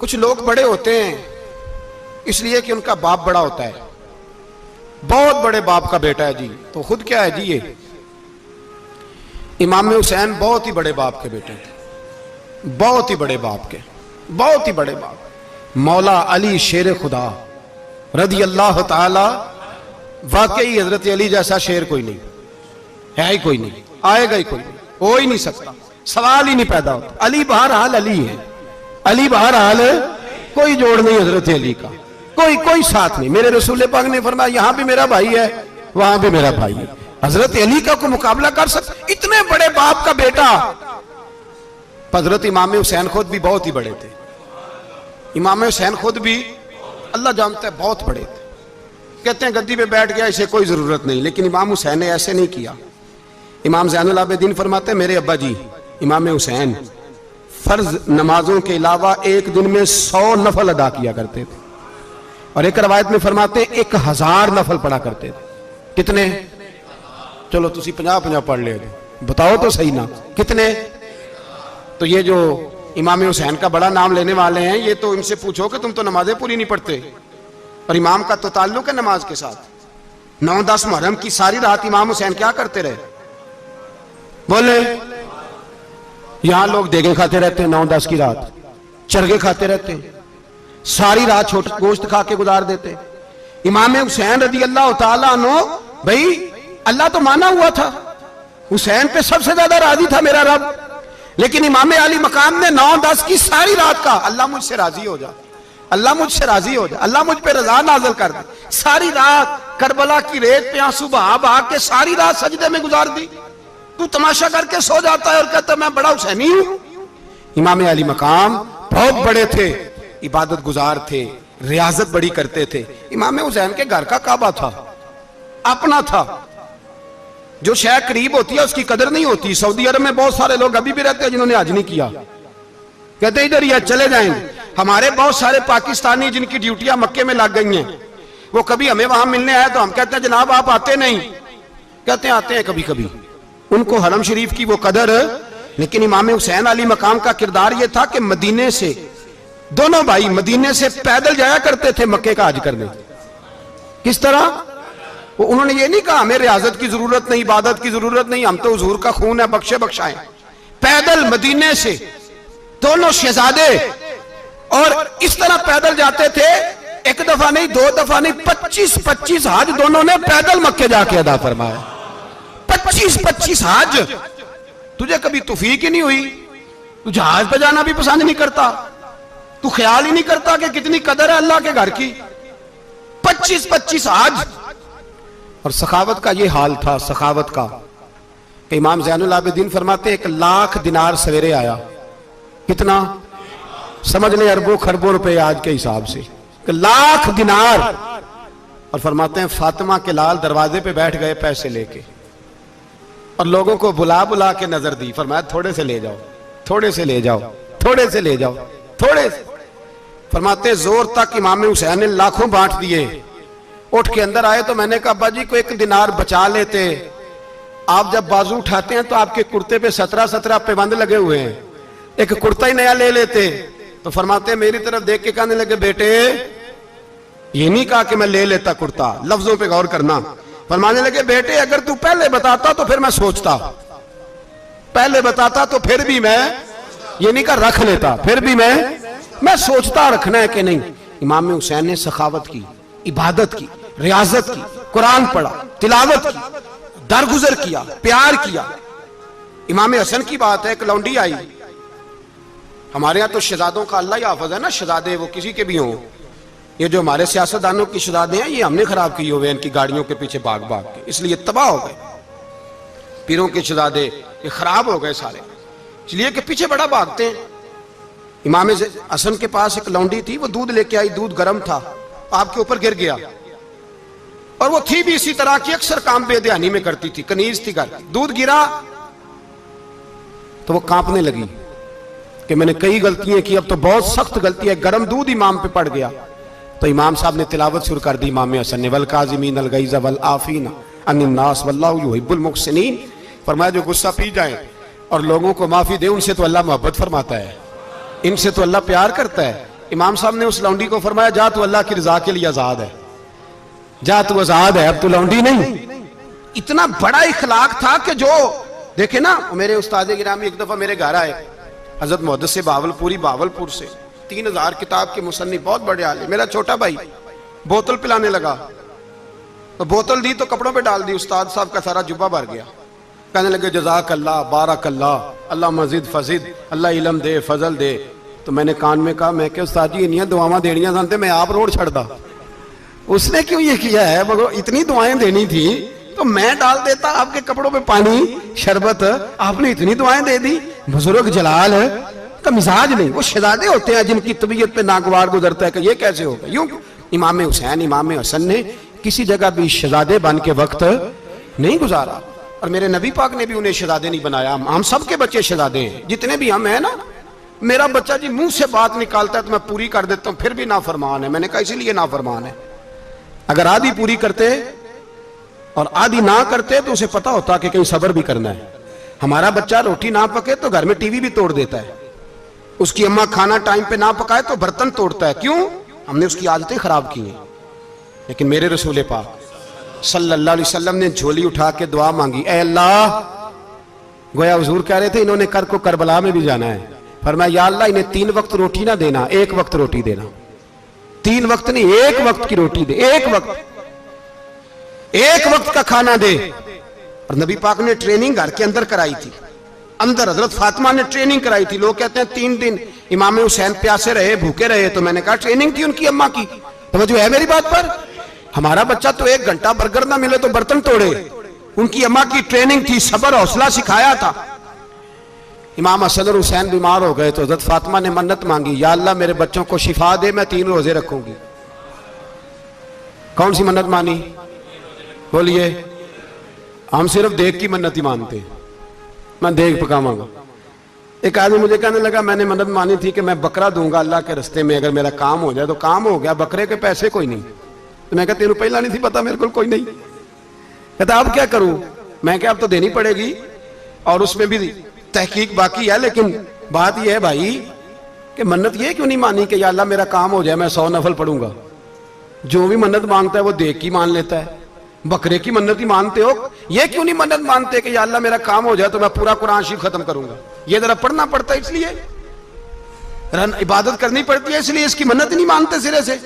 कुछ लोग बड़े होते हैं इसलिए कि उनका बाप बड़ा होता है, बहुत बड़े बाप का बेटा है जी, तो खुद क्या है जी ये इमाम हुसैन बहुत ही बड़े बाप के बेटे थे, बहुत ही बड़े बाप के, बहुत ही बड़े बाप। मौला अली शेर खुदा रदी अल्लाह ताला, वाकई हजरत अली जैसा शेर कोई नहीं है, ही कोई नहीं, आएगा ही कोई नहीं, हो ही नहीं सकता, सवाल ही नहीं पैदा होता। अली बहरहाल अली है, अली बहरहाल कोई जोड़ नहीं हजरत अली का, कोई साथ नहीं। मेरे रसूल पाक ने फरमाया यहां भी मेरा भाई है, वहां भी मेरा भाई है, हजरत अली का कोई मुकाबला कर सकता? इतने बड़े बाप का बेटा। हजरत इमाम हुसैन खुद भी बहुत ही बड़े थे, इमाम हुसैन खुद भी अल्लाह जानता है बहुत बड़े थे। कहते हैं गद्दी पे बैठ गया, इसे कोई जरूरत नहीं, लेकिन इमाम हुसैन ने ऐसे नहीं किया। इमाम ज़ैनुल आबिदीन फरमाते हैं मेरे अब्बा जी इमाम हुसैन फर्ज नमाजों के अलावा एक दिन में 100 नफल अदा किया करते थे, और एक रवायत में फरमाते हैं 1000 नफल पढ़ा करते थे। कितने? चलो तुसी 50-50 पढ़ ले, बताओ तो सही ना कितने। तो ये जो इमाम हुसैन का बड़ा नाम लेने वाले हैं, ये तो इनसे पूछो कि तुम तो नमाजें पूरी नहीं पढ़ते, और इमाम का तो ताल्लुक है नमाज के साथ। 9-10 मुहर्रम की सारी रात इमाम हुसैन क्या करते रहे? बोले यहां लोग देगे खाते रहते हैं, 9-10 की रात चरगे खाते रहते हैं, सारी रात छोटा गोश्त खा के गुजार देते। इमाम हुसैन रदी अल्लाह ताला अन्हु, भाई अल्लाह तो माना हुआ था, हुसैन पे सबसे ज्यादा राजी था मेरा रब, लेकिन इमाम अली मकाम ने 9-10 की सारी रात का अल्लाह मुझसे राजी हो जा, अल्लाह मुझसे राजी हो जा, अल्लाह मुझ पे रजा नाज़िल कर दे। सारी रात करबला की रेत पे आंसू बहा बहा के सारी रात सजदे में गुजार दी। तू तमाशा करके सो जाता है और कहता मैं बड़ा हुसैनी हूं। इमाम अली मकाम बहुत बड़े थे, इबादत गुजार थे, रियाजत बड़ी करते थे। इमाम हुसैन के घर का काबा था, अपना था, जो शय करीब होती है उसकी कदर नहीं होती। सऊदी अरब में बहुत सारे लोग अभी भी रहते हैं जिन्होंने हज नहीं किया, कहते इधर ही चले जाएंगे। हमारे बहुत सारे पाकिस्तानी जिनकी ड्यूटियां मक्के में लग गई हैं, वो कभी हमें वहां मिलने आए तो हम कहते हैं जनाब आप आते नहीं, कहते हैं आते हैं कभी कभी, उनको हरम शरीफ की वो कदर। लेकिन इमाम हुसैन अली मकाम का किरदार ये था कि मदीने से दोनों भाई मदीने से पैदल जाया करते थे मक्के का हज करने। किस तरह? वो उन्होंने ये नहीं कहा हमें रियाजत की जरूरत नहीं, इबादत की जरूरत नहीं, हम तो हुजूर का खून है, बख्शे बख्शाएं। पैदल मदीने से दोनों शहजादे और इस तरह पैदल जाते थे, एक दफा नहीं, 2 दफा नहीं, 25-25 हज दोनों ने पैदल मक्के जाके अदा फरमाया। 25-25 हज। तुझे कभी तौफीक ही नहीं हुई, तू जहाज पे जाना भी पसंद नहीं करता, तू ख्याल ही नहीं करता कि कितनी कदर है अल्लाह के घर की। 25-25 हज। और सखावत का ये हाल था, सखावत का, कि इमाम ज़ैनुल आबिदीन फरमाते 1 लाख दिनार सवेरे आया। कितना? समझ लें अरबों खरबों रुपए आज के हिसाब से, 1 लाख दिनार। और फरमाते हैं फातिमा के लाल दरवाजे पे बैठ गए पैसे लेके, और लोगों को बुला बुला के नजर दी, फरमाया थोड़े से ले जाओ, थोड़े से ले जाओ, थोड़े से ले जाओ, थोड़े से। फरमाते जोर तक इमाम हुसैन ने लाखों बांट दिए। उठ के अंदर आए तो मैंने कहा अब्बा जी को 1 दिनार बचा लेते। आप जब बाजू उठाते हैं तो आपके कुर्ते पे 17 पैबंद लगे हुए हैं, एक कुर्ता ही नया ले लेते। तो फरमाते मेरी तरफ देख के कहने लगे बेटे, ये नहीं कहा कि मैं ले लेता कुर्ता, लफ्जों पे गौर करना। फरमाने लगे बेटे अगर तू पहले बताता तो फिर मैं सोचता, पहले बताता तो फिर भी मैं, ये नहीं कहा रख लेता, फिर भी मैं सोचता रखना है कि नहीं। इमाम हुसैन ने सखावत की, इबादत की, रियाजत की, कुरान पढ़ा, तिलावत की, दरगुजर किया, प्यार किया। इमाम हसन की बात है, एक लौंडी आई, हमारे यहाँ तो शहजादों का अल्लाह ही हाफिज है ना, शहजादे वो किसी के भी हों, ये जो हमारे सियासतदानों की शहजादे हैं ये हमने खराब किए हुए इनकी गाड़ियों के पीछे भाग भाग के, इसलिए तबाह हो गए। पीरों के शहजादे ये खराब हो गए सारे, इसलिए कि पीछे बड़ा भागते हैं। इमाम हसन के पास एक लौंडी थी, वो दूध लेके आई, दूध गर्म था, आपके ऊपर गिर गया, और वो थी भी इसी तरह की, अक्सर काम बेध्यानी में करती थी, कनीज थी घर की। दूध गिरा तो वो कांपने लगी कि मैंने कई गलतियां की, अब तो बहुत सख्त गलती है, गर्म दूध इमाम पे पड़ गया। तो इमाम साहब ने तिलावत शुरू कर दी इमाम हसन ने, वल काज़िमीन अल गैज़ वल आफीना अनिन नास वल्लाहु युहिब्बुल मुहसिनीन। फरमाया जो गुस्सा पी जाए और लोगों को माफी दे, उनसे तो अल्लाह मोहब्बत फरमाता है, इनसे तो अल्लाह प्यार करता है। इमाम साहब ने उस लौंडी को फरमाया, जा तू अल्लाह की रजा के लिए आजाद है, जा तू आजाद है, अब तू लौंडी नहीं। इतना बड़ा इखलाक था कि जो देखे ना, मेरे उस्ताद गिरामी एक दफा मेरे घर आए, हजरत मुहद्दिस से बावलपुर से 3000 किताब के मुसन्निफ, बहुत बड़े आले। मेरा छोटा भाई बोतल पिलाने लगा, तो बोतल दी तो कपड़ों पे डाल दी, उस्ताद साहब का सारा जुब्बा भर गया। कहने लगे जज़ाक अल्लाह, बारक अल्लाह, अल्लाह मजीद फजीद, अल्लाह इलम दे, फजल दे। तो मैंने कान में कहा, मैं क्या उस्ताद जी इन्नियां दुआवां देनियां जानते, मैं आप रोड छड़दा। उसने क्यों ये किया है, मगर इतनी दुआएं देनी थी तो मैं डाल देता आपके कपड़ों पे पानी शरबत, आपने इतनी दुआएं दे दी। बुजुर्ग जलाल का मिजाज नहीं, वो शहजादे होते हैं जिनकी तबीयत पे नागवार गुजरता है कि ये कैसे होगा। यूं इमाम हुसैन इमाम हसन ने किसी जगह भी शहजादे बन के वक्त नहीं गुजारा, और मेरे नबी पाक ने भी उन्हें शहजादे नहीं बनाया। हम सबके बच्चे शहजादे हैं, जितने भी हम हैं ना। मेरा बच्चा जी मुंह से बात निकालता है तो मैं पूरी कर देता हूं, फिर भी नाफरमान है। मैंने कहा इसीलिए नाफरमान है। अगर आधी पूरी करते और आधी ना करते तो उसे पता होता कि कहीं सब्र भी करना है। हमारा बच्चा रोटी ना पके तो घर में टीवी भी तोड़ देता है, उसकी अम्मा खाना टाइम पे ना पकाए तो बर्तन तोड़ता है। क्यों? हमने उसकी आदतें खराब की हैं। लेकिन मेरे रसूल पाक सल्लल्लाहु अलैहि वसल्लम ने झोली उठा के दुआ मांगी, ऐ अल्लाह, गोया हुजूर कह रहे थे इन्होंने कर को करबला में भी जाना है। फरमाया या अल्लाह इन्हें 3 वक्त रोटी ना देना, 1 वक्त रोटी देना। 3 वक्त नहीं, 1 वक्त की रोटी दे, 1 वक्त का खाना दे। और नबी पाक ने ट्रेनिंग घर के अंदर कराई थी, अंदर हजरत फातिमा ने ट्रेनिंग कराई थी। लोग कहते हैं 3 दिन इमाम हुसैन प्यासे रहे, भूखे रहे, तो मैंने कहा ट्रेनिंग थी उनकी अम्मा की। तो जो है मेरी बात पर, हमारा बच्चा तो 1 घंटा बर्गर ना मिले तो बर्तन तोड़े, उनकी अम्मा की ट्रेनिंग थी, सब्र हौसला सिखाया था। इमाम हसन और हुसैन बीमार हो गए तो हजरत फातिमा ने मन्नत मांगी, या अल्लाह मेरे बच्चों को शिफा दे, मैं 3 रोजे रखूंगी। कौन सी मन्नत मानी? बोलिए। हम सिर्फ देख की मन्नत ही मानते, मैं देख पकाऊंगा। एक आदमी मुझे कहने लगा, मैंने मन्नत मानी थी कि मैं बकरा दूंगा अल्लाह के रस्ते में, अगर मेरा काम हो जाए। तो काम हो गया, बकरे के पैसे कोई नहीं। तो मैं कहा तेरे पहला नहीं थी पता, मेरे को कोई नहीं। कहता अब क्या करूं? मैं क्या अब तो देनी पड़ेगी, और उसमें भी तहकीक बाकी है। लेकिन बात यह है भाई कि मन्नत ये क्यों नहीं मानी कि या अल्लाह मेरा काम हो जाए, मैं 100 नफल पढ़ूंगा। जो भी मन्नत मांगता है वो देख की मान लेता है। बकरे की मन्नत ही मानते हो, ये क्यों नहीं मन्नत मानते कि या अल्लाह मेरा काम हो जाए तो मैं पूरा कुरान शरीफ खत्म करूंगा। ये जरा पढ़ना पड़ता है, इसलिए इबादत करनी पड़ती है, इसलिए इसकी मन्नत ही नहीं मानते सिरे से।